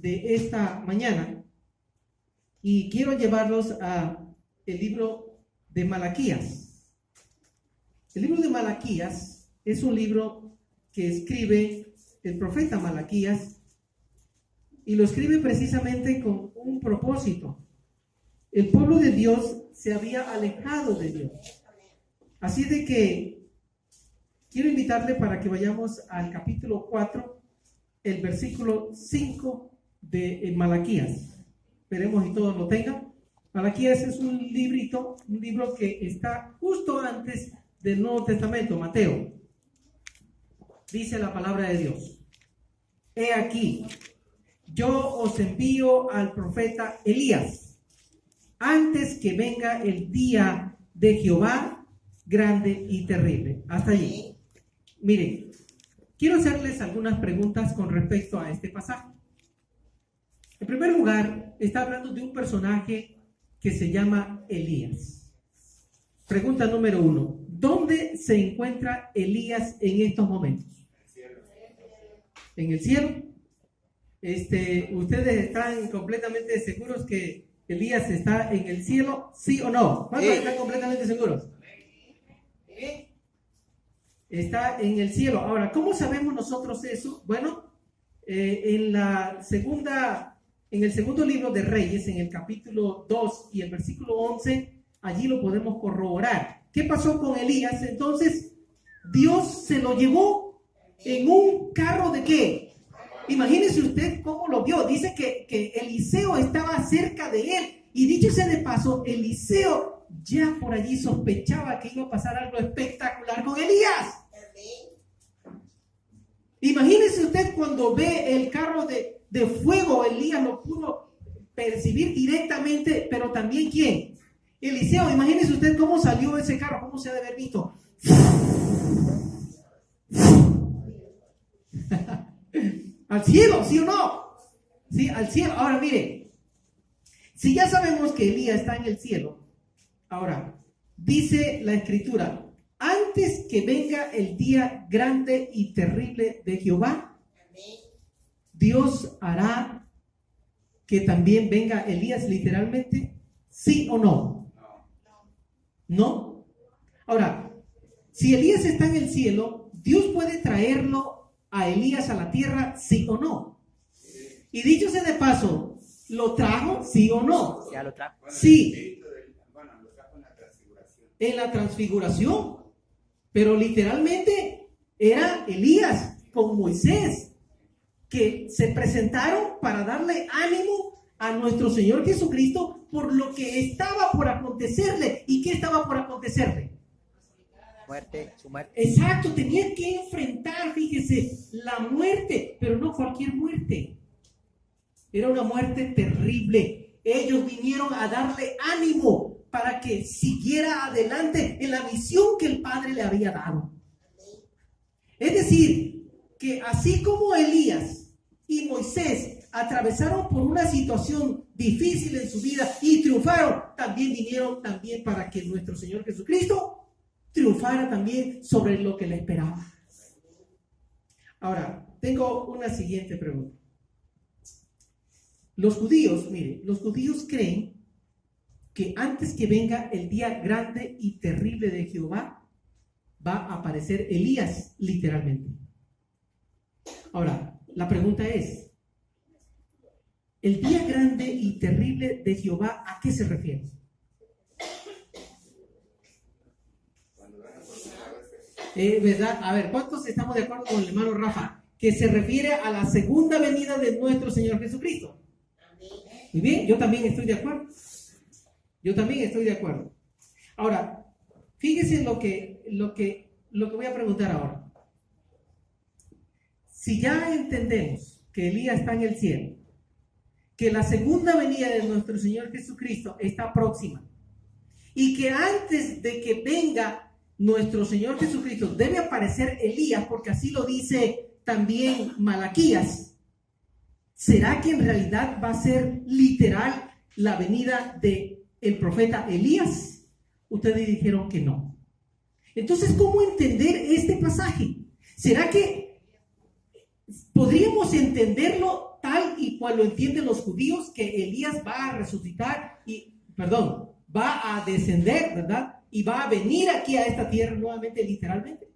de esta mañana y quiero llevarlos a el libro de Malaquías. El libro de Malaquías es un libro que escribe el profeta Malaquías y lo escribe precisamente con un propósito. El pueblo de Dios se había alejado de Dios. Así de que quiero invitarle para que vayamos al capítulo 4, el versículo 5 de Malaquías. Esperemos y todos lo tengan. Malaquías es un libro que está justo antes del Nuevo Testamento, Mateo. Dice la palabra de Dios: He aquí, yo os envío al profeta Elías, antes que venga el día de Jehová grande y terrible. Hasta allí. Miren, quiero hacerles algunas preguntas con respecto a este pasaje. En primer lugar, está hablando de un personaje que se llama Elías. Pregunta número 1. ¿Dónde se encuentra Elías en estos momentos? En el cielo. ¿Ustedes están completamente seguros que Elías está en el cielo? ¿Sí o no? ¿Cuántos están completamente seguros? Está en el cielo. Ahora, ¿cómo sabemos nosotros eso? Bueno, en el segundo libro de Reyes, en el capítulo 2 y el versículo 11, allí lo podemos corroborar. ¿Qué pasó con Elías? Entonces, Dios se lo llevó en un carro de ¿qué? Imagínese usted cómo lo vio. Dice que Eliseo estaba cerca de él. Y dicho sea de paso, Eliseo ya por allí sospechaba que iba a pasar algo espectacular con Elías. Imagínese usted cuando ve el carro de fuego. Elías lo pudo percibir directamente, pero también ¿quién? Eliseo. Imagínese usted cómo salió ese carro, cómo se ha de haber visto. Al cielo, ¿sí o no? Sí, al cielo. Ahora mire, si ya sabemos que Elías está en el cielo, ahora dice la escritura: antes que venga el día grande y terrible de Jehová, Dios hará que también venga Elías literalmente. ¿Sí o no? ¿No? Ahora, si Elías está en el cielo, Dios puede traerlo a Elías a la tierra, ¿sí o no? Y dicho sea de paso, ¿lo trajo, sí o no? Ya lo trajo. Sí. Bueno, lo trajo en la transfiguración. En la transfiguración. Pero literalmente era Elías con Moisés, que se presentaron para darle ánimo a nuestro Señor Jesucristo por lo que estaba por acontecerle. ¿Y qué estaba por acontecerle? Su muerte. Exacto, tenía que enfrentar, fíjese, la muerte, pero no cualquier muerte. Era una muerte terrible. Ellos vinieron a darle ánimo para que siguiera adelante en la misión que el Padre le había dado. Es decir, que así como Elías y Moisés atravesaron por una situación difícil en su vida y triunfaron, también vinieron también para que nuestro Señor Jesucristo triunfara también sobre lo que le esperaba. Ahora, tengo una siguiente pregunta. Los judíos creen que antes que venga el día grande y terrible de Jehová, va a aparecer Elías literalmente. Ahora, la pregunta es: ¿el día grande y terrible de Jehová a qué se refiere? ¿Verdad? A ver, ¿cuántos estamos de acuerdo con el hermano Rafa? Que se refiere a la segunda venida de nuestro Señor Jesucristo. Muy bien, yo también estoy de acuerdo. Ahora, fíjense lo que voy a preguntar ahora. Si ya entendemos que Elías está en el cielo, que la segunda venida de nuestro Señor Jesucristo está próxima, y que antes de que venga nuestro Señor Jesucristo debe aparecer Elías, porque así lo dice también Malaquías, ¿será que en realidad va a ser literal la venida del profeta Elías? Ustedes dijeron que no. Entonces, ¿cómo entender este pasaje? ¿Será que podríamos entenderlo tal y cual lo entienden los judíos, que Elías va a resucitar va a descender, ¿verdad? Y va a venir aquí a esta tierra nuevamente, literalmente.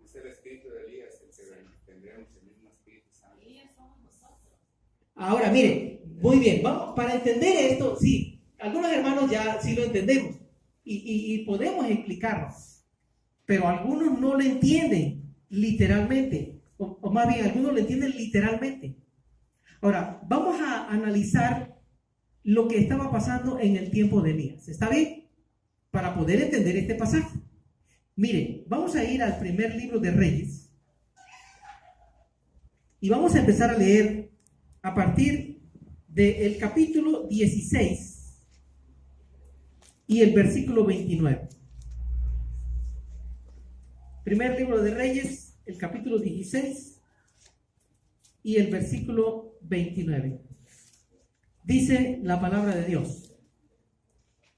Es el espíritu de Elías, el que tendremos el mismo espíritu santo. Ahora, miren, muy bien, vamos, para entender esto, sí, algunos hermanos ya sí lo entendemos y podemos explicarlo, pero algunos no lo entienden literalmente, o más bien, algunos lo entienden literalmente. Ahora, vamos a analizar lo que estaba pasando en el tiempo de Elías, ¿está bien? Para poder entender este pasaje. Miren, vamos a ir al primer libro de Reyes y vamos a empezar a leer a partir del capítulo 16 y el versículo 29. Primer libro de Reyes, el capítulo 16 y el versículo 29. Dice la palabra de Dios: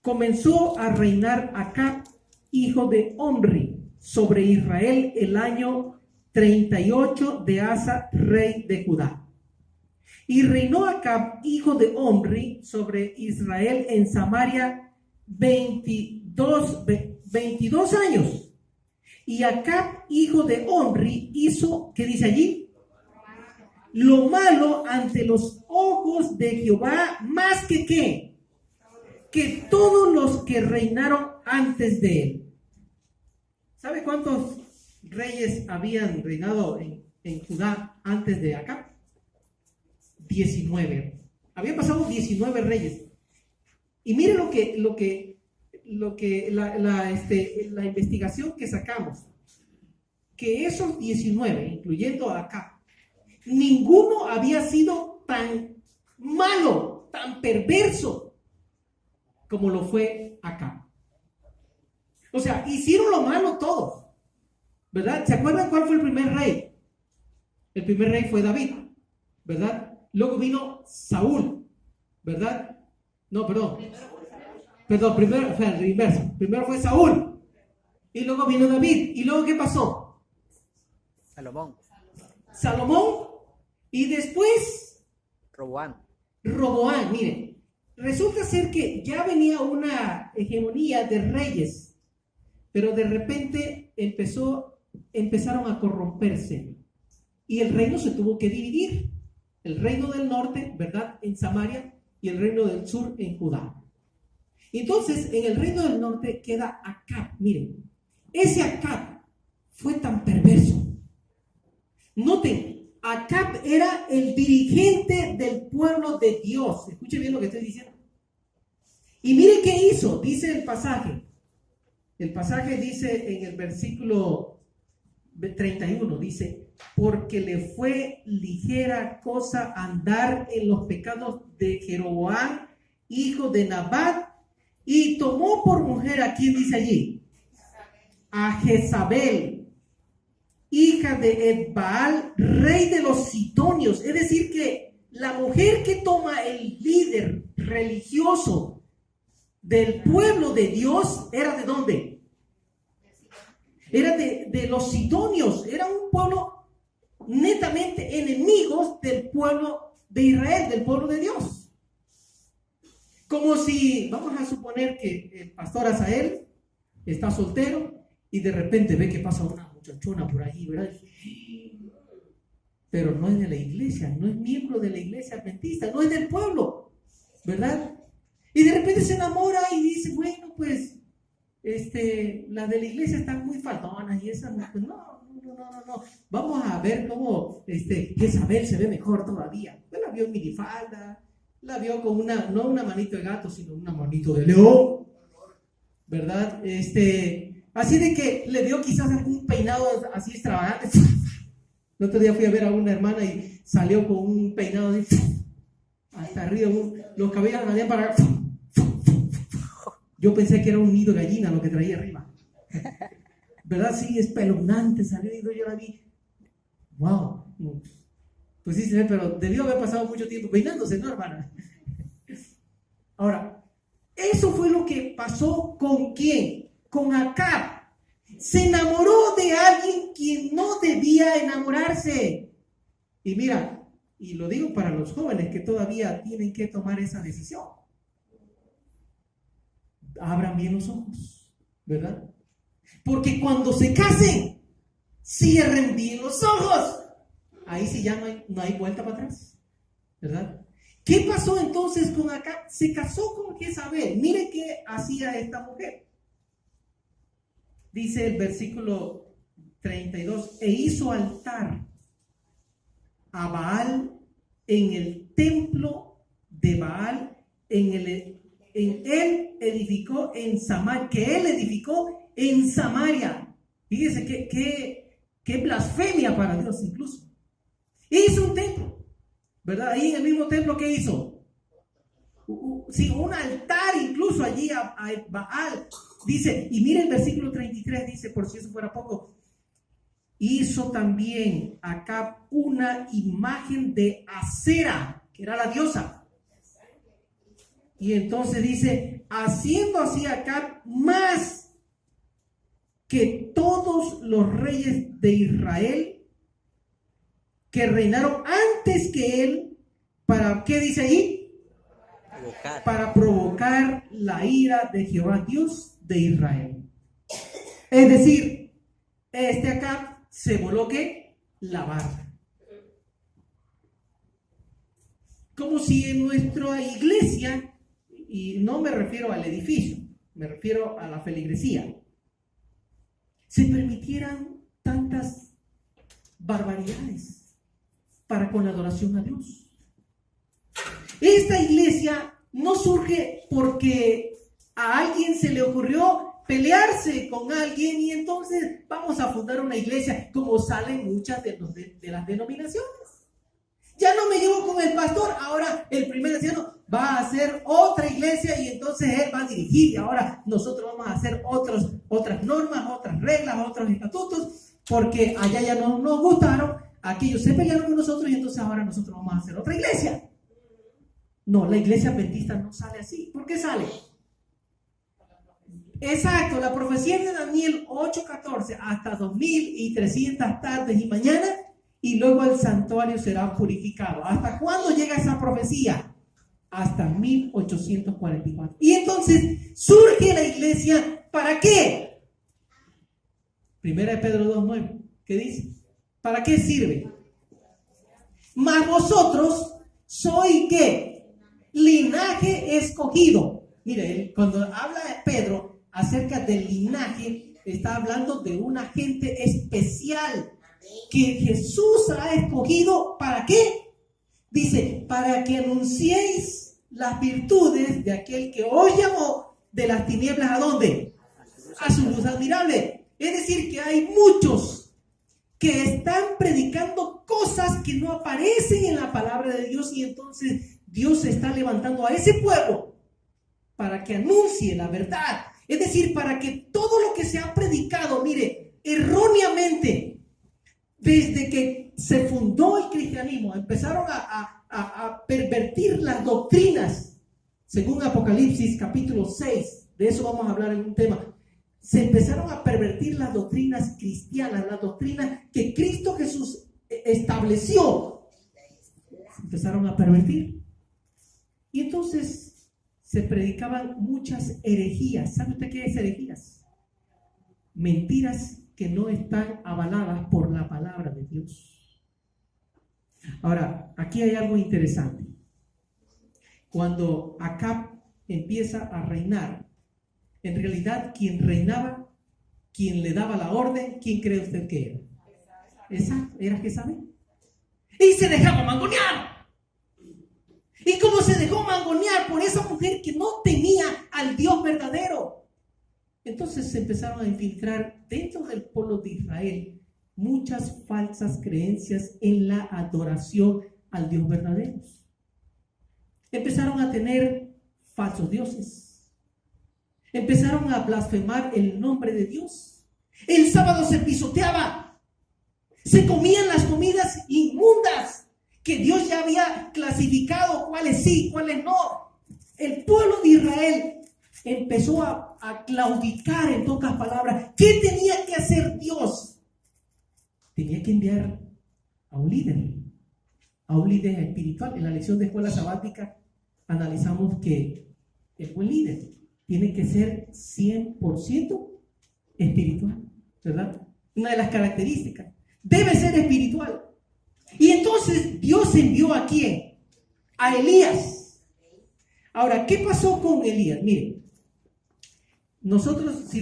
comenzó a reinar Acab, hijo de Omri, sobre Israel el año 38 de Asa, rey de Judá. Y reinó Acab, hijo de Omri, sobre Israel en Samaria 22 años. Y Acab, hijo de Omri, hizo, ¿qué dice allí? Lo malo ante los ojos de Jehová, más que ¿qué? Que todos los que reinaron antes de él. ¿Sabe cuántos reyes habían reinado en Judá antes de Acab? 19. Habían pasado 19 reyes. Y mire la investigación que sacamos, que esos 19, incluyendo a Acab, ninguno había sido tan malo, tan perverso como lo fue Acab. O sea, hicieron lo malo todos, ¿verdad? ¿Se acuerdan cuál fue el primer rey? El primer rey fue David, ¿verdad? Luego vino Saúl, ¿verdad? No, perdón, primero fue el inverso. Primero fue Saúl y luego vino David. ¿Y luego qué pasó? Salomón y después Roboán. Miren, resulta ser que ya venía una hegemonía de reyes, pero de repente empezaron a corromperse y el reino se tuvo que dividir. El reino del norte, ¿verdad?, en Samaria, y el reino del sur en Judá. Entonces, en el reino del norte queda Acab. Miren, ese Acab fue tan perverso. Noten, Acab era el dirigente del pueblo de Dios. Escuchen bien lo que estoy diciendo. Y miren qué hizo, dice el pasaje. El pasaje dice en el versículo 31, dice: porque le fue ligera cosa andar en los pecados de Jeroboam, hijo de Nabat, y tomó por mujer, ¿a quién dice allí? A Jezabel, hija de Edbaal, rey de los sidonios. Es decir, que la mujer que toma el líder religioso del pueblo de Dios era ¿de dónde? Era de los sidonios. Era un pueblo netamente enemigos del pueblo de Israel, del pueblo de Dios. Como si, vamos a suponer que el pastor Asael está soltero y de repente ve que pasa una muchachona por ahí, ¿verdad? Pero no es de la iglesia, no es miembro de la iglesia adventista, no es del pueblo, ¿verdad? Y de repente se enamora y dice, bueno, pues las de la iglesia están muy faltonas y esas, pues no. Vamos a ver cómo Jezabel se ve mejor todavía. Pues la vio en minifalda, la vio con no una manito de gato, sino una manito de león, ¿verdad? Así de que le dio quizás un peinado así extravagante. El otro día fui a ver a una hermana y salió con un peinado así, hasta arriba, los cabellos salían para acá. Yo pensé que era un nido de gallina lo que traía arriba, ¿verdad? Sí, espeluznante, salió y yo la vi. Wow. Pues sí, pero debió haber pasado mucho tiempo peinándose, ¿no, hermana? Ahora, eso fue lo que pasó ¿con quién? Con Acab. Se enamoró de alguien quien no debía enamorarse. Y mira, Y lo digo para los jóvenes que todavía tienen que tomar esa decisión. Abran bien los ojos, ¿verdad? Porque cuando se casen, cierren bien los ojos. Ahí sí ya no hay vuelta para atrás, ¿verdad? ¿Qué pasó entonces con Acab? Se casó con Jezabel. Mire qué hacía esta mujer. Dice el versículo 32, e hizo altar a Baal en el templo de Baal, él edificó en Samaria, que él edificó en Samaria. Fíjese qué blasfemia para Dios incluso. Hizo un templo, ¿verdad? Ahí en el mismo templo que hizo. Sí, un altar incluso allí a Baal. Dice, y mire el versículo 33, dice, por si eso fuera poco, hizo también Acab una imagen de Acera, que era la diosa. Y entonces dice, haciendo así Acab más que todos los reyes de Israel que reinaron antes que él, ¿para qué dice ahí? Para provocar la ira de Jehová Dios de Israel. Es decir, Acab se voló ¿qué? La barra. Como si en nuestra iglesia, y no me refiero al edificio, me refiero a la feligresía, se permitieran tantas barbaridades para con la adoración a Dios. Esta iglesia no surge porque a alguien se le ocurrió pelearse con alguien y entonces vamos a fundar una iglesia, como salen muchas de las denominaciones. Ya no me llevo con el pastor, ahora el primer anciano va a hacer otra iglesia y entonces él va a dirigir y ahora nosotros vamos a hacer otras normas, otras reglas, otros estatutos, porque allá ya no nos gustaron, aquellos se pelearon con nosotros y entonces ahora nosotros vamos a hacer otra iglesia. No, la iglesia adventista no sale así. ¿Por qué sale? Exacto, la profecía de Daniel 8:14, hasta 2300 tardes y mañanas, y luego el santuario será purificado. ¿Hasta cuándo llega esa profecía? Hasta 1844. Y entonces surge la iglesia, ¿para qué? Primera de Pedro 2:9, ¿qué dice? ¿Para qué sirve? Mas vosotros sois ¿qué? Linaje escogido. Mire, cuando habla Pedro acerca del linaje, está hablando de una gente especial que Jesús ha escogido. ¿Para qué? Dice, para que anunciéis las virtudes de aquel que os llamó de las tinieblas ¿a dónde? A su luz admirable. Es decir, que hay muchos que están predicando cosas que no aparecen en la palabra de Dios y entonces Dios está levantando a ese pueblo para que anuncie la verdad. Es decir, para que todo lo que se ha predicado, mire, erróneamente, desde que se fundó el cristianismo, empezaron a pervertir las doctrinas, según Apocalipsis capítulo 6, de eso vamos a hablar en un tema. Se empezaron a pervertir las doctrinas cristianas, las doctrinas que Cristo Jesús estableció. Se empezaron a pervertir. Y entonces se predicaban muchas herejías. ¿Sabe usted qué es herejías? Mentiras que no están avaladas por la palabra de Dios. Ahora, aquí hay algo interesante. Cuando Acab empieza a reinar, en realidad quien reinaba, quien le daba la orden, ¿quién cree usted que era? Exacto, era Jezabel. Y se dejaba mangonear. Y como se dejó mangonear por esa mujer que no tenía al Dios verdadero, entonces se empezaron a infiltrar dentro del pueblo de Israel muchas falsas creencias en la adoración al Dios verdadero. Empezaron a tener falsos dioses. Empezaron a blasfemar el nombre de Dios. El sábado se pisoteaba. Se comían las comidas inmundas que Dios ya había clasificado, cuáles sí, cuáles no. El pueblo de Israel empezó a claudicar, en pocas palabras. ¿Qué tenía que hacer Dios? Tenía que enviar a un líder, a un líder espiritual. En la lección de escuela sabática analizamos que el buen líder tiene que ser 100% espiritual, ¿verdad? Una de las características. Debe ser espiritual. Y entonces Dios envió ¿a quién? A Elías. Ahora, ¿qué pasó con Elías? Miren, si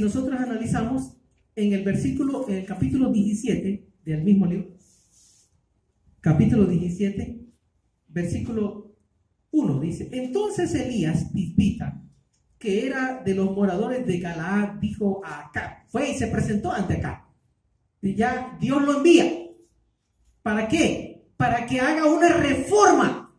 nosotros analizamos en el capítulo 17 del mismo libro, capítulo 17, versículo 1, dice: entonces Elías Tisbita, que era de los moradores de Galaad, dijo a Acab, fue y se presentó ante Acab. Y ya Dios lo envía. ¿Para qué? Para que haga una reforma.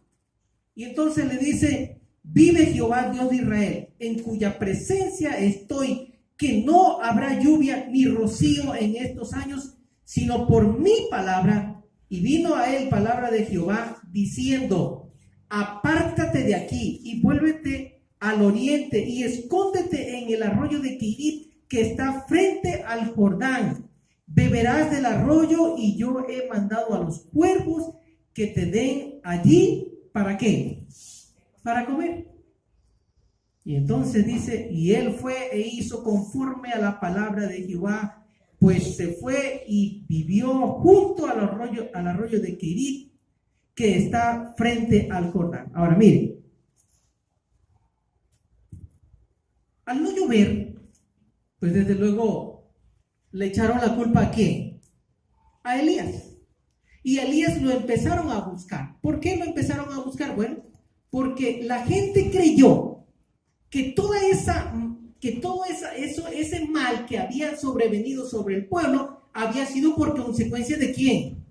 Y entonces le dice: vive Jehová Dios de Israel, en cuya presencia estoy, que no habrá lluvia ni rocío en estos años, sino por mi palabra. Y vino a él palabra de Jehová diciendo: apártate de aquí y vuélvete al oriente y escóndete en el arroyo de Kerit, que está frente al Jordán. Beberás del arroyo, y yo he mandado a los cuervos que te den allí. ¿Para qué? Para comer. Y entonces dice: y él fue e hizo conforme a la palabra de Jehová, pues se fue y vivió junto al arroyo de Kerit, que está frente al Jordán. Ahora miren, al no llover, pues desde luego le echaron la culpa ¿a quién? A Elías. Y a Elías lo empezaron a buscar. ¿Por qué lo empezaron a buscar? Bueno, porque la gente creyó que ese mal que había sobrevenido sobre el pueblo había sido por consecuencia de ¿quién?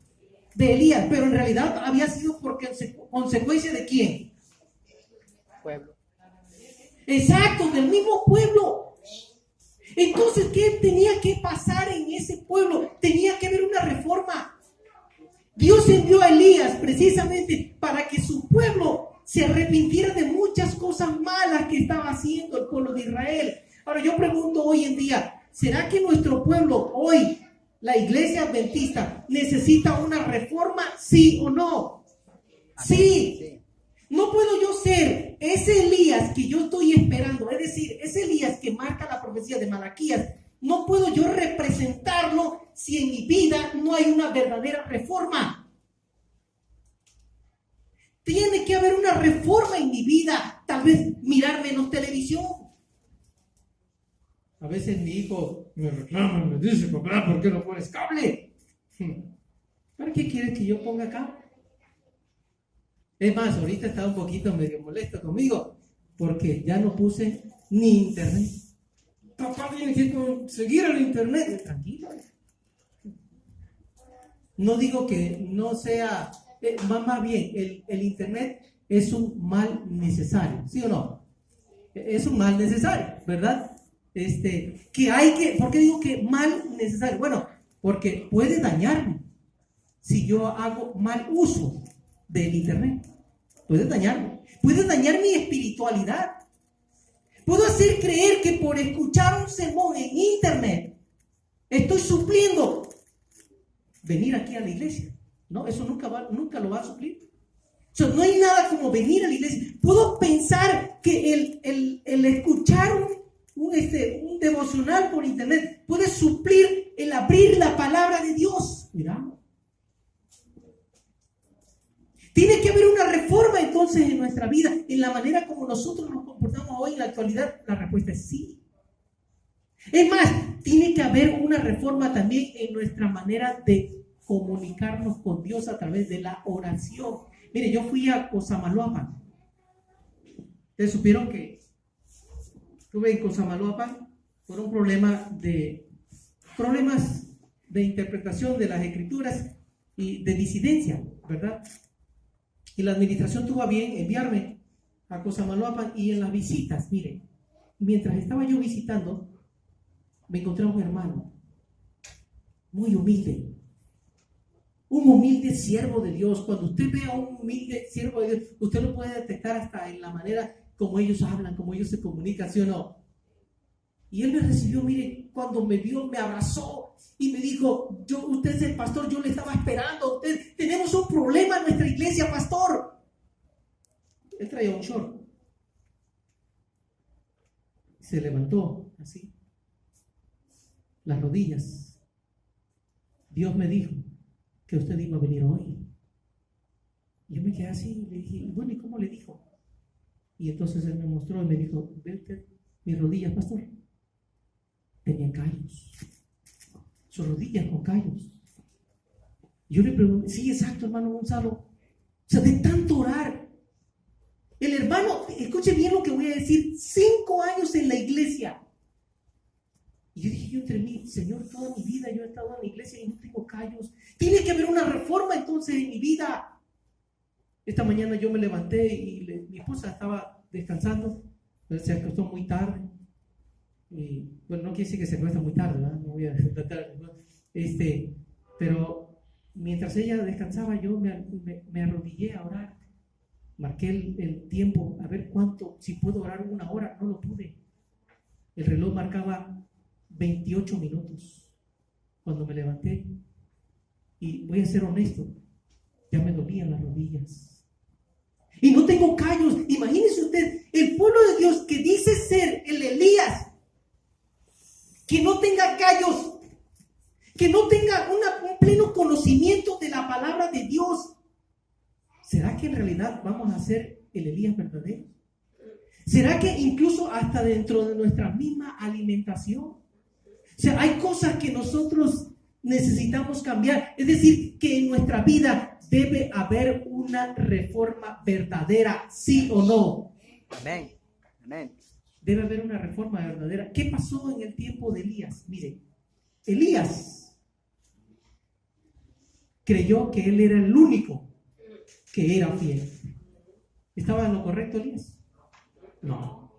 De Elías, pero en realidad había sido por consecuencia de ¿quién? Pueblo. Exacto, del mismo pueblo. Entonces, ¿qué tenía que pasar en ese pueblo? Tenía que haber una reforma. Dios envió a Elías precisamente para que su pueblo se arrepintiera de muchas cosas malas que estaba haciendo el pueblo de Israel. Ahora yo pregunto hoy en día, ¿será que nuestro pueblo hoy, la iglesia adventista, necesita una reforma? ¿Sí o no? Sí. No puedo yo ser ese Elías que yo estoy esperando, es decir, ese Elías que marca la profecía de Malaquías. No puedo yo representarlo si en mi vida no hay una verdadera reforma. Tiene que haber una reforma en mi vida. Tal vez mirar menos televisión. A veces mi hijo me reclama, me dice: papá, ¿por qué no pones cable? ¿Para qué quieres que yo ponga cable? Es más, ahorita está un poquito medio molesto conmigo porque ya no puse ni internet. Papá, tiene que conseguir el internet. Tranquilo. No digo que no sea, más bien, el internet es un mal necesario, ¿sí o no? Es un mal necesario, ¿verdad? ¿Por qué digo que mal necesario? Bueno, porque puede dañarme si yo hago mal uso del internet. Puede dañarme, puede dañar mi espiritualidad. Puedo hacer creer que por escuchar un sermón en internet estoy supliendo venir aquí a la iglesia. No, eso nunca lo va a suplir. O sea, no hay nada como venir a la iglesia. Puedo pensar que el escuchar un devocional por internet puede suplir el abrir la palabra de Dios. Mira. Tiene que haber una reforma entonces en nuestra vida, en la manera como nosotros nos comportamos hoy en la actualidad. La respuesta es sí. Es más, tiene que haber una reforma también en nuestra manera de comunicarnos con Dios a través de la oración. Mire, yo fui a Cosamaloapan. Ustedes supieron que estuve en Cosamaloapan por un problemas de interpretación de las escrituras y de disidencia, ¿verdad? Y la administración tuvo a bien enviarme a Cosamaloapan, y en las visitas, mire, mientras estaba yo visitando, me encontré a un hermano muy humilde, un humilde siervo de Dios. Cuando usted ve a un humilde siervo de Dios, usted lo puede detectar hasta en la manera como ellos hablan, como ellos se comunican, ¿sí o no? Y él me recibió, mire, cuando me vio, me abrazó y me dijo, usted es el pastor, yo le estaba esperando, tenemos un problema en nuestra iglesia, pastor. Él traía un short. Se levantó así, las rodillas. Dios me dijo que usted iba a venir hoy. Yo me quedé así y le dije, bueno, ¿y cómo le dijo? Y entonces él me mostró y me dijo, ¿ve usted mis rodillas, pastor? Tenían callos. Sus rodillas con callos. Yo le pregunté, sí, exacto, hermano Gonzalo. O sea, de tanto orar. El hermano, escuche bien lo que voy a decir, 5 años en la iglesia. Y yo dije, yo entre mí, Señor, toda mi vida yo he estado en la iglesia y no tengo callos. Tiene que haber una reforma entonces en mi vida. Esta mañana yo me levanté y mi esposa estaba descansando, se acostó muy tarde. Y, bueno, no quiere decir que se acuesta muy tarde, ¿verdad? No voy a tratar, ¿no? Pero mientras ella descansaba, yo me arrodillé a orar. Marqué el tiempo, a ver cuánto, si puedo orar 1 hora, no lo pude. El reloj marcaba 28 minutos cuando me levanté. Y voy a ser honesto, ya me dolían las rodillas. Y no tengo callos. Imagínese usted, el pueblo de Dios que dice ser el Elías, que no tenga callos, que no tenga un pleno conocimiento de la palabra de Dios. ¿Será que en realidad vamos a ser el Elías verdadero? ¿Será que incluso hasta dentro de nuestra misma alimentación? O sea, hay cosas que nosotros necesitamos cambiar. Es decir, que en nuestra vida debe haber una reforma verdadera, ¿sí o no? Amén. Amén. Debe haber una reforma verdadera. ¿Qué pasó en el tiempo de Elías? Mire, Elías creyó que él era el único que era fiel. ¿Estaba en lo correcto Elías? No.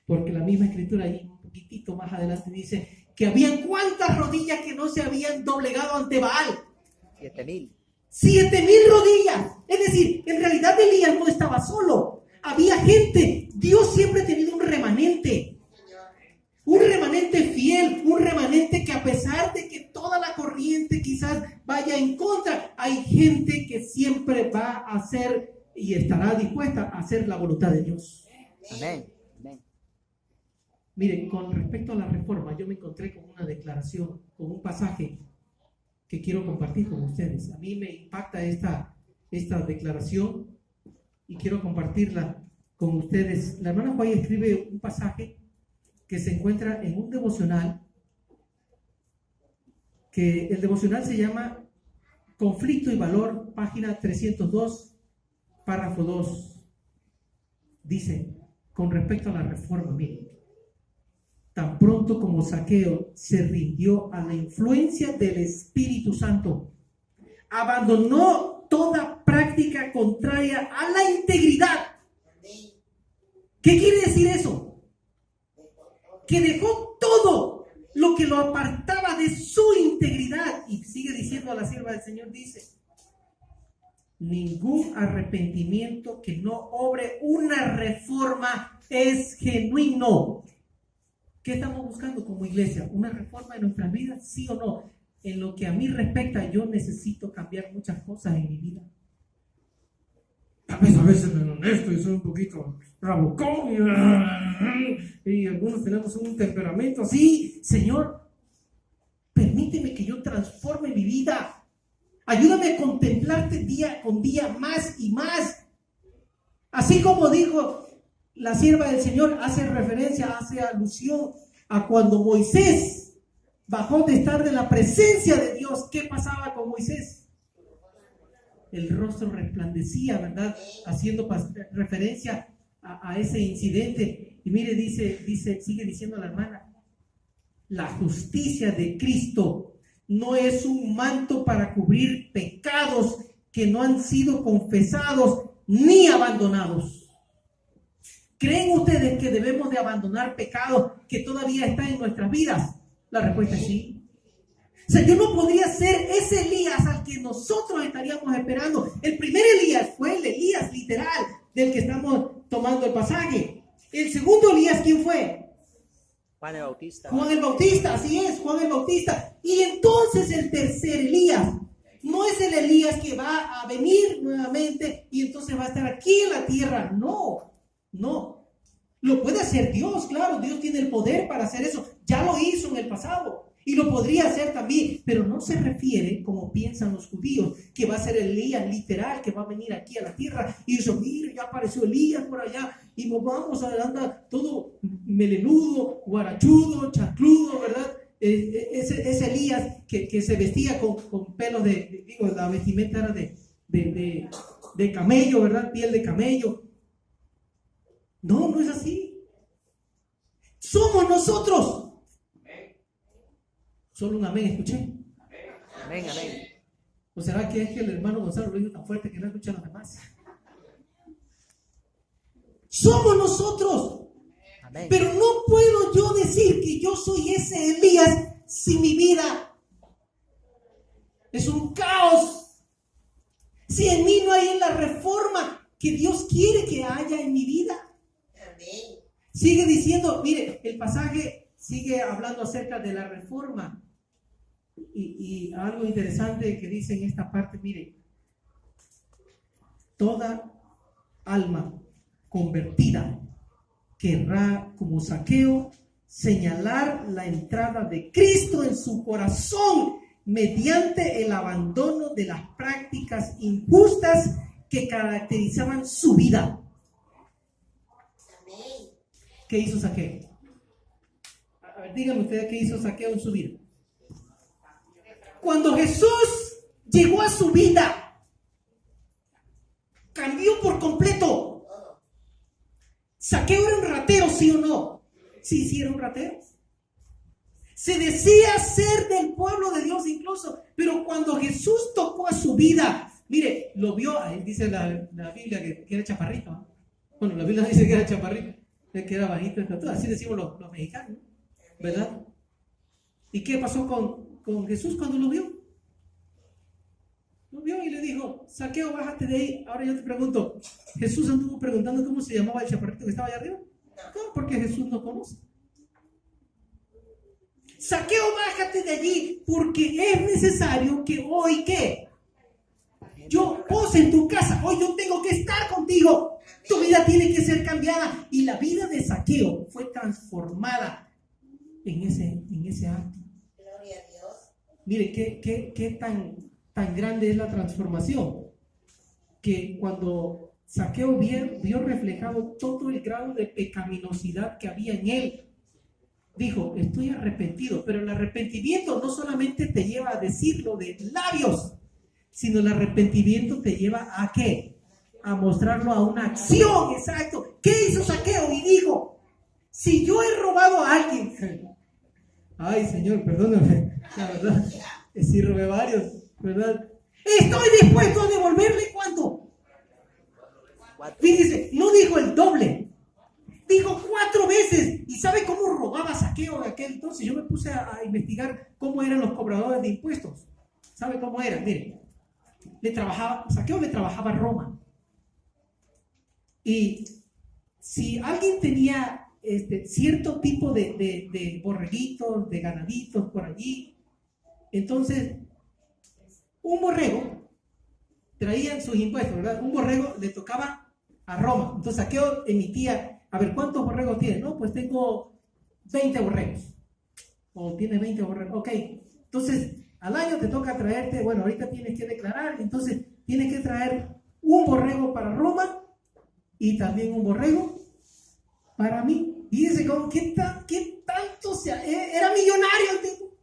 Porque la misma escritura ahí un poquitito más adelante dice que habían cuántas rodillas que no se habían doblegado ante Baal. 7,000. 7,000 rodillas. Es decir, en realidad Elías no estaba solo. Había gente. Dios siempre ha tenido un remanente. Un remanente fiel, un remanente que a pesar de que toda la corriente quizás vaya en contra, hay gente que siempre va a hacer y estará dispuesta a hacer la voluntad de Dios. Amén. Amén. Miren, con respecto a la reforma, yo me encontré con una declaración, con un pasaje que quiero compartir con ustedes. A mí me impacta esta declaración y quiero compartirla con ustedes. La hermana Juárez escribe un pasaje que se encuentra en un devocional, que el devocional se llama Conflicto y Valor, página 302, párrafo 2. Dice, con respecto a la reforma, miren, tan pronto como Zaqueo se rindió a la influencia del Espíritu Santo, abandonó toda práctica contraria a la integridad. ¿Qué quiere decir eso? Que dejó todo lo que lo apartaba de su integridad. Y sigue diciendo a la sierva del Señor, dice, ningún arrepentimiento que no obre una reforma es genuino. ¿Qué estamos buscando como iglesia? ¿Una reforma en nuestras vidas? ¿Sí o no? En lo que a mí respecta, yo necesito cambiar muchas cosas en mi vida. A veces me honesto y soy un poquito bravucón y algunos tenemos un temperamento así. Señor, permíteme que yo transforme mi vida. Ayúdame a contemplarte día con día más y más. Así como dijo la sierva del Señor, hace alusión a cuando Moisés bajó de estar de la presencia de Dios. ¿Qué pasaba con Moisés? El rostro resplandecía, ¿verdad? Haciendo referencia a ese incidente. Y mire, sigue diciendo la hermana, la justicia de Cristo no es un manto para cubrir pecados que no han sido confesados ni abandonados. ¿Creen ustedes que debemos de abandonar pecados que todavía están en nuestras vidas? La respuesta es sí. O sea, yo no podría ser ese Elías al que nosotros estaríamos esperando. El primer Elías fue el Elías literal del que estamos tomando el pasaje. El segundo Elías, ¿quién fue? Juan el Bautista. Juan el Bautista, así es, Juan el Bautista. Y entonces el tercer Elías, no es el Elías que va a venir nuevamente y entonces va a estar aquí en la tierra. No, no. Lo puede hacer Dios, claro, Dios tiene el poder para hacer eso. Ya lo hizo en el pasado y lo podría hacer también, pero no se refiere, como piensan los judíos, que va a ser Elías literal, que va a venir aquí a la tierra y dice, mire, ya apareció Elías por allá y nos vamos a andar todo melenudo, guarachudo, chacludo, ¿verdad? Ese Elías que se vestía con pelos digo, la vestimenta era de camello, ¿verdad? Piel de camello. No, no es así. Somos nosotros. Solo un amén, escuché. Amén, amén. ¿O será que es que el hermano Gonzalo lo dijo tan fuerte que no escuchan los demás? Somos nosotros. Amén. Pero no puedo yo decir que yo soy ese Elías si mi vida es un caos. Si en mí no hay la reforma que Dios quiere que haya en mi vida. Amén. Sigue diciendo, mire, el pasaje sigue hablando acerca de la reforma. Y algo interesante que dice en esta parte, mire, toda alma convertida querrá, como Zaqueo, señalar la entrada de Cristo en su corazón mediante el abandono de las prácticas injustas que caracterizaban su vida. Amén. ¿Qué hizo Zaqueo? A ver, díganme ustedes qué hizo Zaqueo en su vida. Cuando Jesús llegó a su vida, cambió por completo. ¿Zaqueo era un ratero, sí o no? Sí, sí era un ratero. Se decía ser del pueblo de Dios incluso, pero cuando Jesús tocó a su vida, mire, lo vio, ahí dice la Biblia que era chaparrito, ¿no? Bueno, la Biblia dice que era chaparrito, que era bajito de estatura, así decimos los mexicanos, ¿verdad? ¿Y qué pasó con Jesús cuando lo vio? Lo vio y le dijo, Zaqueo, bájate de ahí. Ahora yo te pregunto, ¿Jesús anduvo preguntando cómo se llamaba el chaparrito que estaba allá arriba? No, porque Jesús no conoce. Zaqueo, bájate de allí, porque es necesario que hoy, ¿qué? Yo pose en tu casa, hoy yo tengo que estar contigo. Tu vida tiene que ser cambiada. Y la vida de Zaqueo fue transformada en ese acto. Gloria a Dios. Mire, qué tan grande es la transformación, que cuando Zaqueo vio reflejado todo el grado de pecaminosidad que había en él, dijo, estoy arrepentido. Pero el arrepentimiento no solamente te lleva a decirlo de labios, sino el arrepentimiento te lleva a ¿qué? A mostrarlo a una acción. Exacto. ¿Qué hizo Zaqueo? Y dijo, si yo he robado a alguien, ay Señor, perdóname, la verdad, sí robé varios, ¿verdad? Estoy dispuesto a devolverle ¿cuánto? Fíjese, no dijo el doble, dijo 4 veces. ¿Y sabe cómo robaba Zaqueo de aquel entonces? Yo me puse a investigar cómo eran los cobradores de impuestos. ¿Sabe cómo eran? Mire, Zaqueo le trabajaba a Roma. Y si alguien tenía cierto tipo de borreguitos, de ganaditos por allí, entonces un borrego, traían sus impuestos, ¿verdad? Un borrego le tocaba a Roma. Entonces Zaqueo emitía, a ver, ¿cuántos borregos tienes? No, pues tengo 20 borregos. O tienes 20 borregos. Ok, entonces al año te toca traerte, bueno, ahorita tienes que declarar, entonces tienes que traer un borrego para Roma y también un borrego para mí. Y dice, ¿qué tanto era millonario el tipo?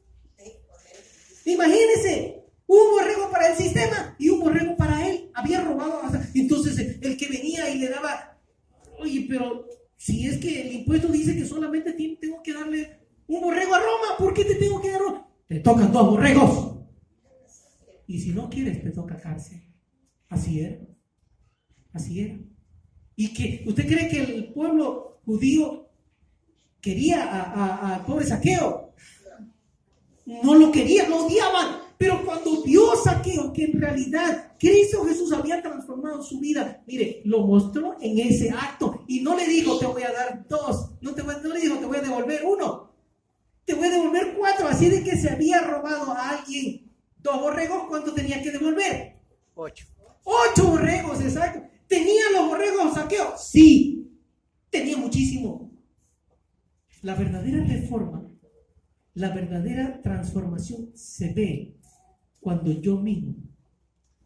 Imagínense, un borrego para el sistema y un borrego para él. Había robado. Entonces el que venía y le daba, oye, pero si es que el impuesto dice que solamente tengo que darle un borrego a Roma, ¿por qué te tengo que dar uno? Te tocan 2 borregos. Y si no quieres, te toca cárcel. Así era. Así era. ¿Y que usted cree que el pueblo judío quería al pobre Zaqueo? No lo querían, lo odiaban. Pero cuando vio Zaqueo que en realidad Cristo Jesús había transformado su vida, mire, lo mostró en ese acto. Y no le dijo, te voy a dar 2. No le dijo, te voy a devolver 1. te voy a devolver 4. Así de que se había robado a alguien 2 borregos, ¿cuánto tenía que devolver? 8. 8 borregos, exacto. ¿Tenía los borregos saqueos? Sí, tenía muchísimo. La verdadera reforma, la verdadera transformación se ve cuando yo mismo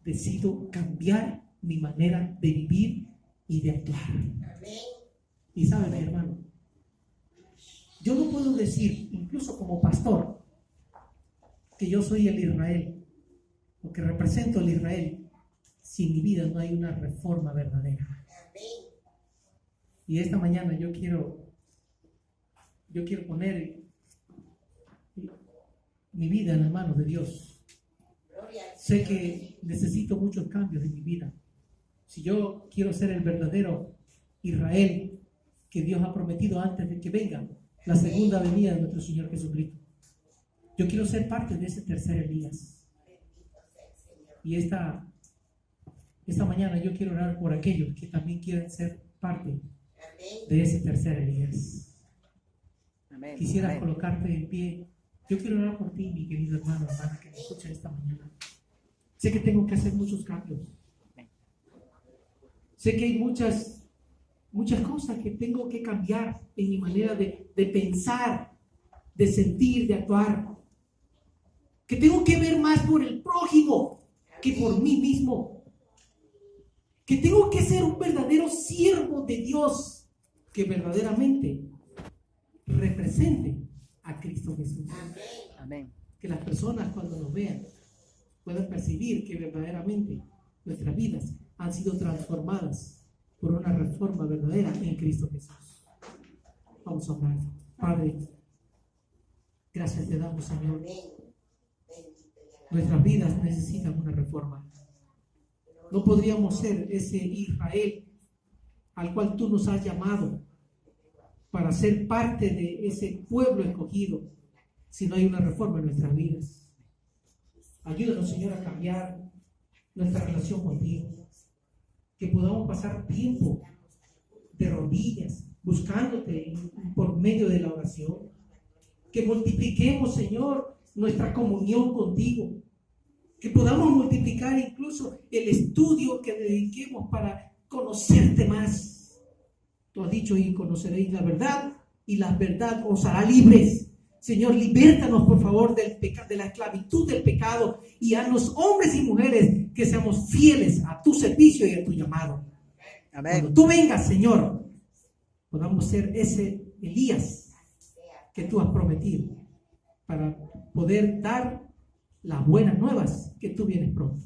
decido cambiar mi manera de vivir y de actuar. Y saben, mi hermano, yo no puedo decir, incluso como pastor, que yo soy el Israel, o que represento el Israel, si en mi vida no hay una reforma verdadera. Y esta mañana yo quiero poner mi vida en las manos de Dios. Sé que necesito muchos cambios en mi vida. Si yo quiero ser el verdadero Israel que Dios ha prometido antes de que venga la segunda venida de nuestro Señor Jesucristo, yo quiero ser parte de ese tercer Elías. Y esta mañana yo quiero orar por aquellos que también quieren ser parte de ese tercer Elías. Amén. Quisiera Amén. colocarte en pie. Yo quiero orar por ti, mi querido hermano, hermana, que me escucha esta mañana. Sé que tengo que hacer muchos cambios. Sé que hay muchas cosas que tengo que cambiar en mi manera de pensar, de sentir, de actuar. Que tengo que ver más por el prójimo que por mí mismo. Que tengo que ser un verdadero siervo de Dios que verdaderamente represente a Cristo Jesús. Amén. Que las personas cuando nos vean puedan percibir que verdaderamente nuestras vidas han sido transformadas por una reforma verdadera en Cristo Jesús. Vamos a orar. Padre, gracias te damos, Señor. Nuestras vidas necesitan una reforma. No podríamos ser ese Israel al cual tú nos has llamado para ser parte de ese pueblo escogido si no hay una reforma en nuestras vidas. Ayúdanos, Señor, a cambiar nuestra relación contigo. Que podamos pasar tiempo de rodillas buscándote por medio de la oración. Que multipliquemos, Señor, nuestra comunión contigo. Que podamos multiplicar incluso el estudio que dediquemos para conocerte más. Tú has dicho, y conoceréis la verdad, y la verdad os hará libres. Señor, libértanos, por favor, del pecado, de la esclavitud del pecado, y haznos hombres y mujeres que seamos fieles a tu servicio y a tu llamado. Amén. Cuando tú vengas, Señor, podamos ser ese Elías que tú has prometido para poder dar las buenas nuevas que tú vienes pronto.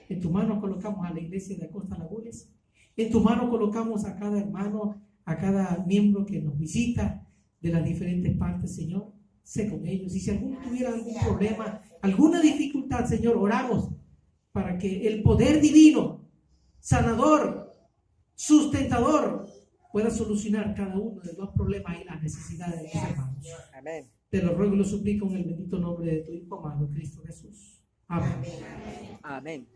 En tu mano colocamos a la iglesia de Acosta Lagunes. En tu mano colocamos a cada hermano, a cada miembro que nos visita de las diferentes partes, Señor. Sé con ellos. Y si alguno tuviera algún problema, alguna dificultad, Señor, oramos para que el poder divino, sanador, sustentador, pueda solucionar cada uno de los problemas y las necesidades de los hermanos. Amén. Te lo ruego y lo suplico en el bendito nombre de tu Hijo amado, Cristo Jesús. Amén. Amén.